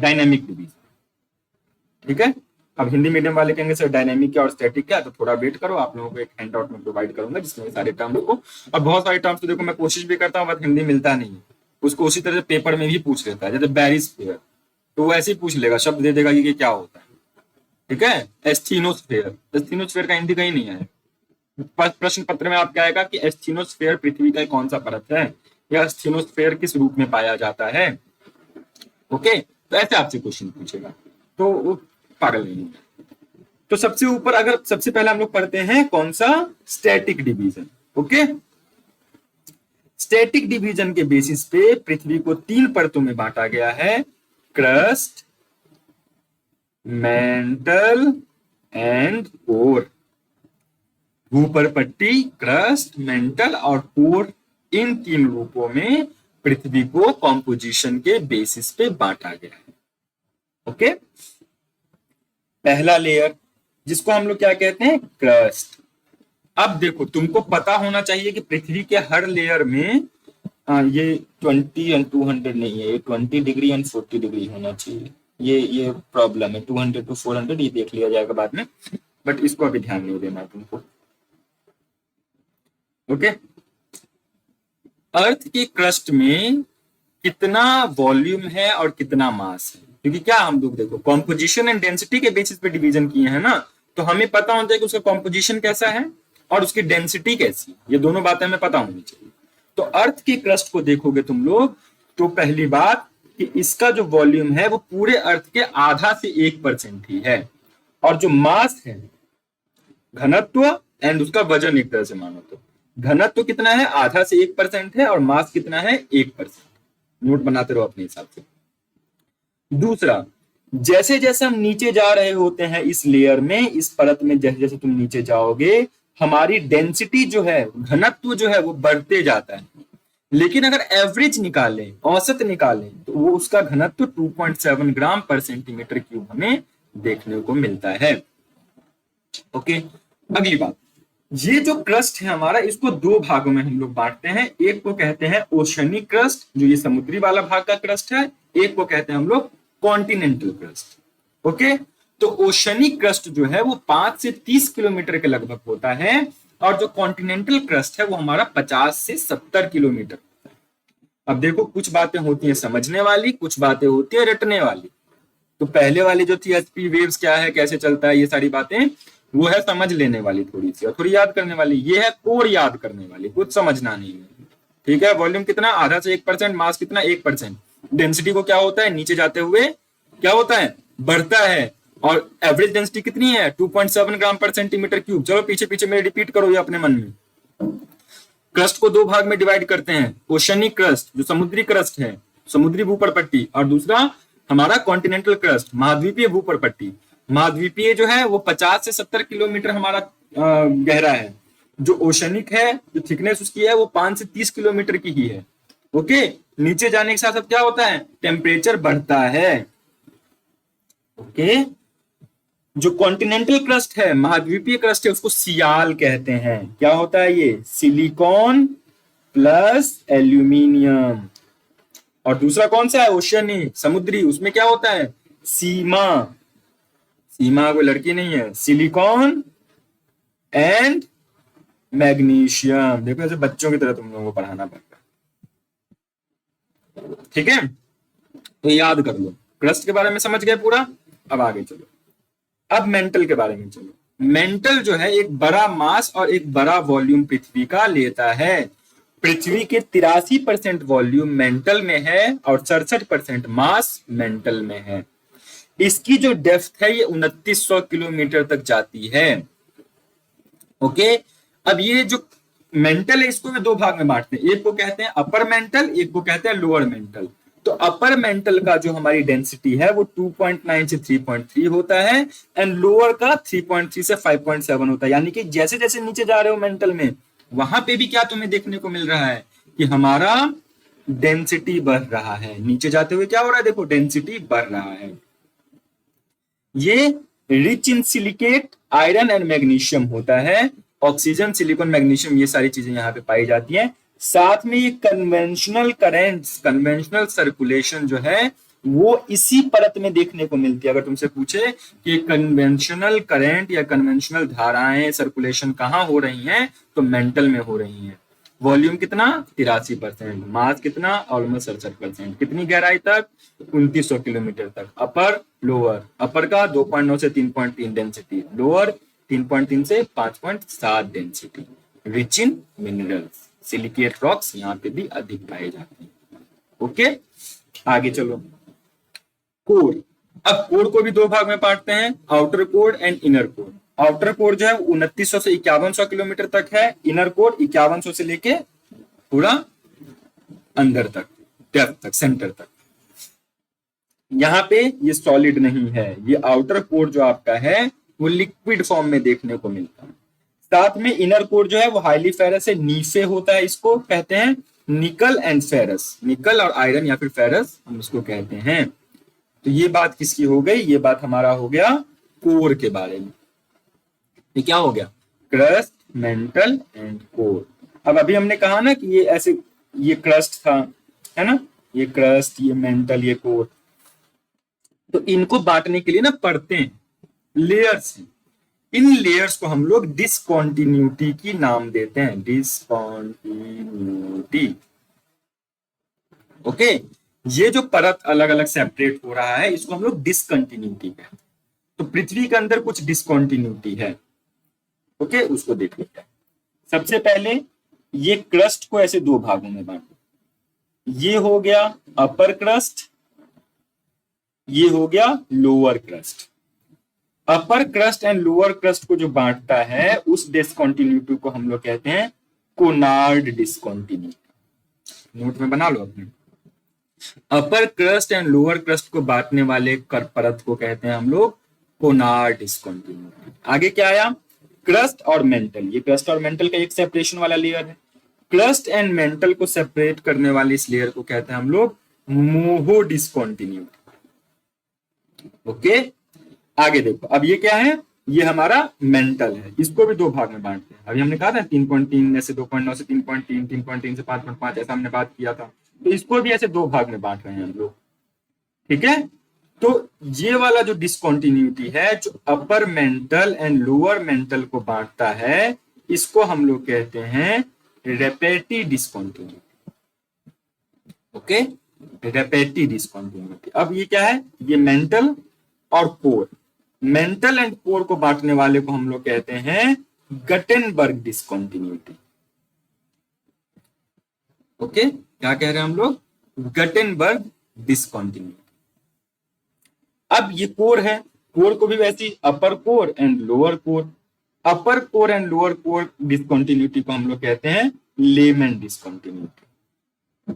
dynamic division. ठीक है? अब Hindi medium वाले कहेंगे sir dynamic क्या और static क्या, तो थोड़ा वेट करो, आप लोगों को एक हैंडआउट में प्रोवाइड करूंगा जिसमें सारे टर्म्स को, और बहुत सारे टर्म्स तो देखो मैं कोशिश भी करता हूँ बट हिंदी मिलता नहीं है, उसको उसी तरह से पेपर में भी पूछ लेता है, जैसे बैरिस्फीयर तो वो ऐसे ही पूछ लेगा, शब्द दे देगा कि ये क्या होता है। ठीक है, एस्थीनोस्फेयर, एस्थीनोस्फेयर का हिंदी कहीं नहीं है, प्रश्न पत्र में आपका आएगा कि एस्थीनोस्फेयर पृथ्वी का कौन सा परत है, या एस्थीनोस्फेयर किस रूप में पाया जाता है। ओके, तो ऐसे आपसे क्वेश्चन पूछेगा, तो वो पागल नहीं है। तो सबसे ऊपर अगर सबसे पहले हम लोग पढ़ते हैं कौन सा, static division. Okay, static division के बेसिस पे पृथ्वी को 3 परतों में बांटा गया है, क्रस्ट, मेंटल एंड कोर। ऊपर पट्टी, क्रस्ट, मेंटल और कोर, इन 3 रूपों में पृथ्वी को कॉम्पोजिशन के बेसिस पे बांटा गया है। ओके, पहला लेयर, जिसको हम लोग क्या कहते हैं, क्रस्ट। अब देखो, तुमको पता होना चाहिए कि पृथ्वी के हर लेयर में ये 20 एंड 200 नहीं है, ये 20 डिग्री एंड 40 डिग्री होना चाहिए। ये प्रॉब्लम है, 200 टू 400 ये देख लिया जाएगा बाद में, बट इसको अभी ध्यान नहीं देना तुमको। ओके, अर्थ के क्रस्ट में कितना वॉल्यूम है और कितना मास है, क्योंकि क्या हम लोग देखो कॉम्पोजिशन एंड डेंसिटी के बेसिस पे डिवीजन किए हैं ना, तो हमें पता होना चाहिए कि उसका कॉम्पोजिशन कैसा है और उसकी डेंसिटी कैसी, ये दोनों बातें हमें पता होनी चाहिए। तो अर्थ के क्रस्ट को देखोगे तुम लोग, तो पहली बात कि इसका जो वॉल्यूम है वो पूरे अर्थ के आधा से 1% ही है, और जो मास है, घनत्व एंड उसका वजन, एक तरह से मानो तो घनत्व कितना है, आधा से 1% है, और मास कितना है, 1%। नोट बनाते रहो अपने हिसाब से। दूसरा, जैसे जैसे हम नीचे जा रहे होते हैं इस लेयर में, इस परत में, जैसे जैसे तुम नीचे जाओगे हमारी डेंसिटी जो है, घनत्व जो है वो बढ़ते जाता है। लेकिन अगर एवरेज निकालें, औसत निकालें, तो वो उसका घनत्व 2.7 ग्राम पर सेंटीमीटर क्यूब हमें देखने को मिलता है। ओके, अगली बात, ये जो क्रस्ट है हमारा, इसको दो भागों में हम लोग बांटते हैं। एक को कहते हैं ओशनिक क्रस्ट, जो ये समुद्री वाला भाग का क्रस्ट है। एक को कहते हैं हम लोग कॉन्टिनेंटल क्रस्ट। ओके, तो ओशनिक क्रस्ट जो है वो 5 से 30 किलोमीटर के लगभग होता है, और जो कॉन्टिनेंटल क्रस्ट है वो हमारा 50 से 70 किलोमीटर। अब देखो, कुछ बातें होती हैं समझने वाली, कुछ बातें होती है रटने वाली। तो पहले वाली जो थी एचपी वेव्स क्या है, कैसे चलता है, ये सारी बातें, वो है समझ लेने वाली थोड़ी सी, और थोड़ी याद करने वाली। ये है कोड याद करने वाली, कुछ समझना नहीं है। ठीक है, वॉल्यूम कितना, आधा से 1%, मास कितना, 1%। डेंसिटी को क्या होता है, नीचे जाते हुए क्या होता है, बढ़ता है, और एवरेज डेंसिटी कितनी है, 2.7 ग्राम पर सेंटीमीटर क्यूब। चलो पीछे पीछे में रिपीट करो ये अपने मन में। क्रस्ट को दो भाग में डिवाइड करते हैं, ओशनिक क्रस्ट जो समुद्री क्रस्ट है, समुद्री भूपरपट्टी, और दूसरा हमारा कॉन्टिनेंटल क्रस्ट, महाद्वीपीय भूपरपट्टी। महाद्वीपीय जो है वो 50 से 70 किलोमीटर हमारा गहरा है। जो ओशनिक है, जो थिकनेस उसकी है वो 5 से 30 किलोमीटर की ही है। ओके, नीचे जाने के साथ साथ क्या होता है, टेम्परेचर बढ़ता है। ओके, जो कॉन्टिनेंटल क्रस्ट है, महाद्वीपीय क्रस्ट है, उसको सियाल कहते हैं। क्या होता है ये, सिलिकॉन प्लस एल्यूमिनियम। और दूसरा कौन सा है, ओशनिक, समुद्री, उसमें क्या होता है, सीमा। सीमा कोई लड़की नहीं है, सिलिकॉन एंड मैग्नीशियम। देखो ऐसे बच्चों की तरह तुम लोगों को पढ़ाना पड़ता है। ठीक है, तो याद कर लो, क्रस्ट के बारे में समझ गए पूरा। अब आगे चलो, अब मेंटल के बारे में चलो। मेंटल जो है एक बड़ा मास और एक बड़ा वॉल्यूम पृथ्वी का लेता है। पृथ्वी के 83% वॉल्यूम मेंटल में है और 67% मास मेंटल में है। इसकी जो डेप्थ है ये 2900 किलोमीटर तक जाती है। ओके, अब ये जो मेंटल है इसको दो भाग में बांटते हैं, एक को कहते हैं अपर मेंटल, एक को कहते हैं लोअर मेंटल। तो अपर मेंटल का जो हमारी डेंसिटी है वो 2.9 से 3.3 होता है, एंड लोअर का 3.3 से 5.7 होता है। यानी कि जैसे जैसे नीचे जा रहे हो मेंटल में, वहां पे भी क्या तुम्हें देखने को मिल रहा है कि हमारा डेंसिटी बढ़ रहा है। नीचे जाते हुए क्या हो रहा है, देखो डेंसिटी बढ़ रहा है। ये rich in silicate, iron and magnesium होता है। ऑक्सीजन, सिलिकॉन, मैग्नीशियम, ये सारी चीजें यहाँ पे पाई जाती हैं। साथ में ये कन्वेंशनल करेंट्स, कन्वेंशनल सर्कुलेशन जो है वो इसी परत में देखने को मिलती है। अगर तुमसे पूछे कि कन्वेंशनल करंट या कन्वेंशनल धाराएं, सर्कुलेशन कहाँ हो रही हैं, तो मेंटल में हो रही हैं। वॉल्यूम कितना, 83%, मास कितना, ऑलमोस्ट 67%। कितनी गहराई तक, 2900 किलोमीटर तक। अपर, लोअर, अपर का 2.9 से 3.3 डेंसिटी, लोअर 3.3 से 5.7 density. Rich in minerals, silicate rocks यहाँ पे भी अधिक पाए जाते हैं। ओके, आगे चलो। कोर, अब कोर को भी दो भाग में बांटते हैं, outer core and inner core. Outer core जो है 2900 से 5100 किलोमीटर तक है, इनर कोर 5100 से लेके पूरा अंदर तक, डेप्थ तक, सेंटर तक। यहाँ पे ये सॉलिड नहीं है, ये आउटर कोर जो आपका है वो लिक्विड फॉर्म में देखने को मिलता है। साथ में इनर कोर जो है वो हाईली फेरस है, नीफे होता है, इसको कहते हैं निकल एंड फेरस, निकल और आयरन या फिर फेरस हम इसको कहते हैं। तो ये बात किसकी हो गई, ये बात हमारा हो गया कोर के बारे में। ये क्या हो गया, क्रस्ट, मेंटल एंड कोर। अब अभी हमने कहा ना कि ये ऐसे, ये क्रस्ट था, है ना, ये क्रस्ट, ये मेंटल, ये कोर। तो इनको बांटने के लिए ना परतें हैं, लेयर्स हैं। इन लेयर्स को हम लोग डिसकॉन्टिन्यूटी की नाम देते हैं, डिसकॉन्टिन्यूटी। ओके, ये जो परत अलग अलग सेपरेट हो रहा है इसको हम लोग डिसकंटिन्यूटी कहते हैं। तो पृथ्वी के अंदर कुछ डिसकंटिन्यूटी है। ओके, उसको देख लेते हैं। सबसे पहले ये क्रस्ट को ऐसे दो भागों में बांटो। ये हो गया अपर क्रस्ट, ये हो गया lower crust. Upper crust and lower crust को जो बांटता है उस डिसकंटिन्यूटी को हम लोग कहते हैं कोनार्ड डिसकंटिन्यूटी। नोट में बना लो अपने। अपर क्रस्ट एंड लोअर क्रस्ट को बांटने वाले परत को कहते हैं हम लोग कोनार्ड डिसकंटिन्यूटी। आगे क्या आया, क्रस्ट और मेंटल। ये क्रस्ट और मेंटल का एक सेपरेशन वाला लेयर है। क्रस्ट एंड मेंटल को सेपरेट करने वाले इस लेयर को कहते हैं हम लोग मोहो डिसकंटिन्यूटी। ओके, आगे देखो, अब ये क्या है, ये हमारा मेंटल है। इसको भी दो भाग में बांटते हैं। अभी हमने कहा था 3.3 से 2.9 से 3.3, 3.3 से 5.5, ऐसा हमने बात किया था। तो इसको भी ऐसे दो भाग में बांट रहे हैं हम लोग। ठीक है, तो ये वाला जो डिसकंटिन्यूटी है जो upper mantle and lower mantle को बांटता है, इसको हम लोग कहते हैं Repetti discontinuity. Okay, Repetti discontinuity. अब ये क्या है, ये मेंटल और कोर। मेंटल एंड कोर को बांटने वाले को हम लोग कहते हैं गटेनबर्ग डिसकंटिन्यूटी। ओके, क्या कह रहे हैं हम लोग, गटेनबर्ग डिसकंटिन्यूटी। अब ये कोर है, कोर को भी वैसी upper core and lower core. Upper core and lower core discontinuity को हम लोग कहते हैं लेमन डिसकंटिन्यूटी।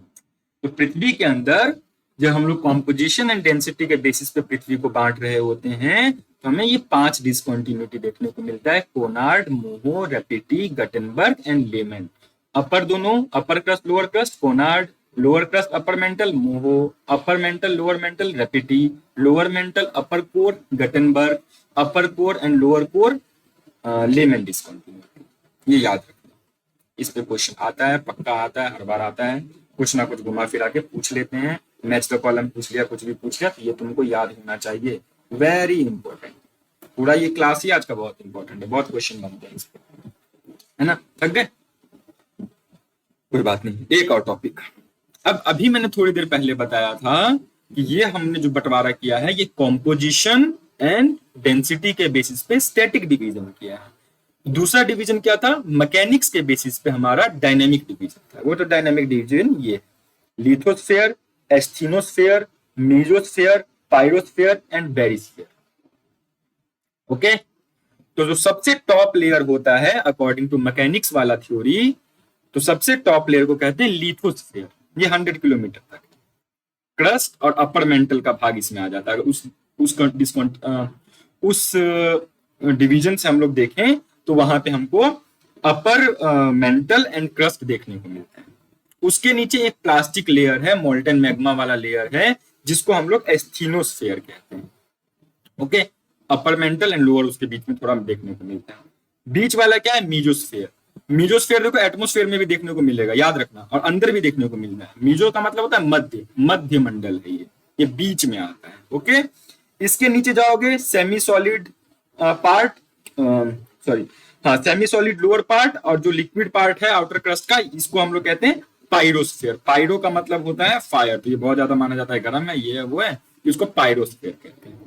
तो पृथ्वी के अंदर जब हम लोग कॉम्पोजिशन एंड डेंसिटी के बेसिस पे पृथ्वी को बांट रहे होते हैं तो हमें ये 5 डिसकंटिन्यूटी देखने को मिलता है, Conrad, Moho, Repetti, Gutenberg and Lehmann. Upper दोनों, upper crust lower crust Conrad, lower crust upper mantle Moho, upper mantle lower mantle Repetti, lower mantle upper core Gutenberg, upper core and lower core Lehmann discontinuity. ये याद रखना, इस पे question आता है, पक्का आता है, हर बार आता है। कुछ ना कुछ घुमा फिरा के पूछ लेते हैं, मैच द कॉलम पूछ लिया, कुछ भी पूछ लिया, तो ये तुमको याद होना चाहिए। वेरी इंपॉर्टेंट, पूरा ये क्लास ही आज का बहुत इंपॉर्टेंट है, बहुत क्वेश्चन बनते हैं इस पे, है ना। थक गए, कोई बात नहीं, एक और टॉपिक। अब अभी मैंने थोड़ी देर पहले बताया था कि ये हमने जो बंटवारा किया है ये कॉम्पोजिशन एंड डेंसिटी के बेसिस पे स्टैटिक डिवीजन किया है। दूसरा डिवीजन क्या था, मैकेनिक्स के बेसिस पे हमारा डायनेमिक डिवीजन था। वो तो डायनेमिक डिवीजन ये लिथोस्फेयर, एस्थीनोस्फेयर, मेसोस्फेयर, पायरोस्फेयर एंड बेरिस्फेयर। ओके, तो जो सबसे टॉप लेयर होता है अकॉर्डिंग टू मैकेनिक्स वाला थ्योरी, तो सबसे टॉप लेयर को कहते हैं लिथोस्फेयर। ये 100 किलोमीटर तक, क्रस्ट और अपर मेंटल का भाग इसमें आ जाता है। उस डिवीजन से हम लोग देखें तो वहां पे हमको अपर मेंटल एंड क्रस्ट देखने को मिलता है। उसके नीचे एक प्लास्टिक लेयर है, मोल्टन मैग्मा वाला लेयर है, जिसको हम लोग एस्थीनोस्फेयर कहते हैं। Okay, upper mantle and lower उसके बीच में थोड़ा देखने को मिलता है। बीच वाला क्या है, मीजोस्फेयर। मीजोस्फेयर देखो एटमोस्फेयर में भी देखने को मिलेगा, याद रखना, और अंदर भी देखने को मिलना है। मीजो का मतलब होता है मध्य, मध्य मंडल है ये बीच में आता है। ओके, इसके नीचे जाओगे सेमी सॉलिड पार्ट, सॉरी हाँ, सेमी सॉलिड लोअर पार्ट, और जो लिक्विड पार्ट है आउटर क्रस्ट का, इसको हम लोग कहते हैं पायरोस्फेयर। पायरो का मतलब होता है फायर, तो ये बहुत ज्यादा माना जाता है गर्म है, ये है वो है, इसको पायरोस्फेयर कहते हैं।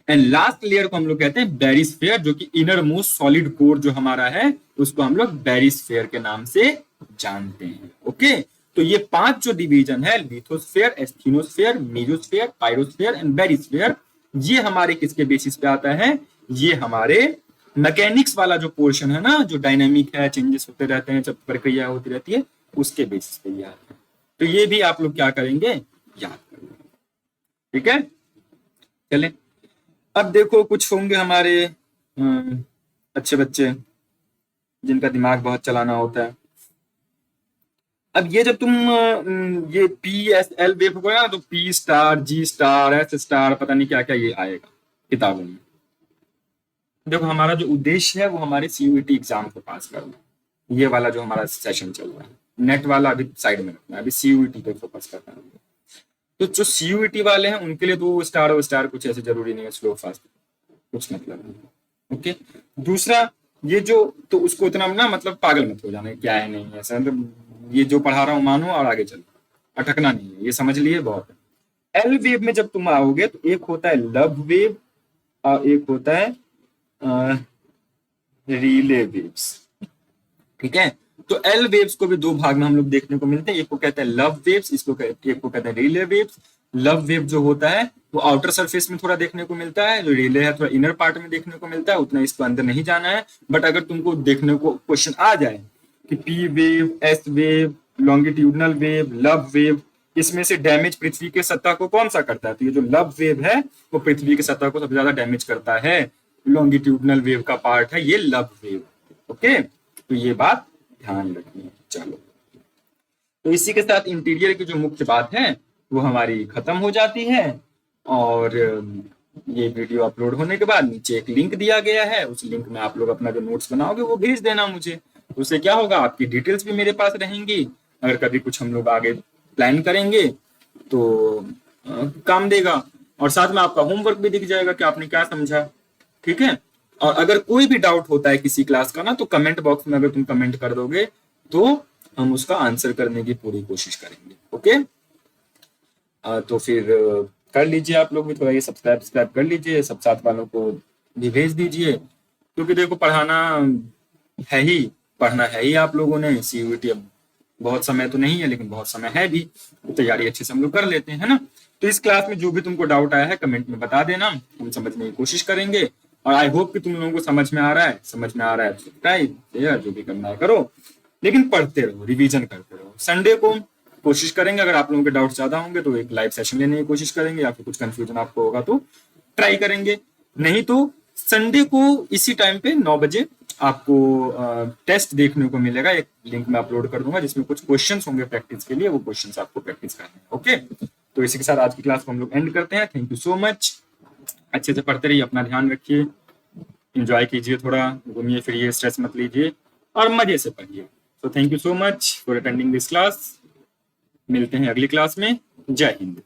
एंड लास्ट लेयर को हम लोग कहते हैं बेरिस्फेयर, जो कि इनर मोस्ट सॉलिड कोर जो हमारा है उसको हम लोग बेरिस्फेयर के नाम से जानते हैं। ओके, तो ये 5 जो डिवीजन है, लिथोस्फेयर, एस्थीनोस्फेयर, मेसोस्फेयर, पायरोस्फेयर एंड बेरिस्फेयर, ये हमारे किसके बेसिस पे आता है, ये हमारे मैकेनिक्स वाला जो पोर्शन है ना, जो डायनामिक है, चेंजेस होते रहते हैं, जब प्रक्रिया होती रहती है, उसके बेसिस पे ये आता है। तो ये भी आप लोग क्या करेंगे, याद करेंगे। ठीक है, चले अब देखो, कुछ होंगे हमारे अच्छे बच्चे जिनका दिमाग बहुत चलाना होता है। अब ये जब तुम ये PSL वेव होगा ना, तो P star, G star, S star, पता नहीं क्या क्या ये आएगा किताबों में। देखो हमारा जो उद्देश्य है वो हमारे सीयूईटी एग्जाम को पास करना है। ये वाला जो हमारा सेशन चल रहा है, नेट वाला अभी साइड में रखना है, अभी सीयूईटी पे फोकस करना है। तो जो सीयूईटी वाले हैं उनके लिए तो स्टार और स्टार कुछ ऐसे जरूरी नहीं है, स्लो फास्ट कुछ मतलब नहीं। ओके, दूसरा ये जो, तो उसको इतना ना मतलब पागल मत हो जाना क्या है नहीं है ऐसा, मतलब ये जो पढ़ा रहा हूँ मानो और आगे चलो, अटकना नहीं है, ये समझ लिए बहुत है। एल वेव में जब तुम आओगे तो एक होता है लव वेव और एक होता है रिले वेव्स। ठीक है, तो एल वेव्स को भी दो भाग में हम लोग देखने को मिलते हैं, एक को कहते हैं लव वेव्स, एक को कहते हैं रिले वेव्स। लव वेव जो होता है वो आउटर सरफेस में थोड़ा देखने को मिलता है, जो रिले है थोड़ा इनर पार्ट में देखने को मिलता है, उतना इसको अंदर नहीं जाना है। बट अगर तुमको देखने को क्वेश्चन आ जाए कि P wave, S wave, longitudinal wave, love wave, इसमें से डैमेज पृथ्वी के सतह को कौन सा करता है, तो ये जो लव वेव है वो पृथ्वी के सतह को सबसे ज्यादा डैमेज करता है। लॉन्गिट्यूडनल वेव का पार्ट है ये लव वेव। ओके, तो ये बात ध्यान रखनी है। चलो, तो इसी के साथ इंटीरियर की जो मुख्य बात है वो हमारी खत्म हो जाती है। और ये वीडियो अपलोड होने के बाद नीचे एक लिंक दिया गया है, उस लिंक में आप लोग अपना जो नोट्स बनाओगे वो भेज देना मुझे। उससे क्या होगा, आपकी डिटेल्स भी मेरे पास रहेंगी, अगर कभी कुछ हम लोग आगे प्लान करेंगे तो काम देगा। और साथ में आपका होमवर्क भी दिख जाएगा कि आपने क्या समझा। ठीक है, और अगर कोई भी डाउट होता है किसी क्लास का ना, तो कमेंट बॉक्स में अगर तुम कमेंट कर दोगे तो हम उसका आंसर करने की पूरी कोशिश करेंगे। ओके, तो फिर कर लीजिए आप लोग भी थोड़ा ये सब्सक्राइब कर लीजिए, सब साथ वालों को भी भेज दीजिए, क्योंकि देखो पढ़ाना है ही, पढ़ना है ही आप लोगों ने। सीयूईटी अब बहुत समय तो नहीं है लेकिन बहुत समय है भी, तो तैयारी अच्छे से हम लोग कर लेते हैं, है ना। तो इस क्लास में जो भी तुमको डाउट आया है कमेंट में बता देना, हम समझने की कोशिश करेंगे। और आई होप कि तुम लोगों को समझ में आ रहा है, समझ में आ रहा है तो सब्सक्राइब शेयर जो भी करना है करो, लेकिन पढ़ते रहो, रिवीजन करते रहो। संडे को कोशिश करेंगे, अगर आप लोगों के डाउट ज्यादा होंगे तो एक लाइव सेशन लेने की कोशिश करेंगे, या फिर कुछ कंफ्यूजन आपको होगा तो ट्राई करेंगे। नहीं तो संडे को इसी टाइम पे 9 बजे आपको टेस्ट देखने को मिलेगा, एक लिंक में अपलोड कर दूंगा जिसमें कुछ क्वेश्चंस होंगे प्रैक्टिस के लिए, वो क्वेश्चंस आपको प्रैक्टिस करने हैं। ओके, तो इसी के साथ आज की क्लास को हम लोग एंड करते हैं। थैंक यू सो मच, अच्छे से पढ़ते रहिए, अपना ध्यान रखिए, इंजॉय कीजिए, थोड़ा घूमिए फिरिए, स्ट्रेस मत लीजिए और मजे से पढ़िए। तो thank you so much for attending this class, मिलते हैं अगली क्लास में। जय हिंद।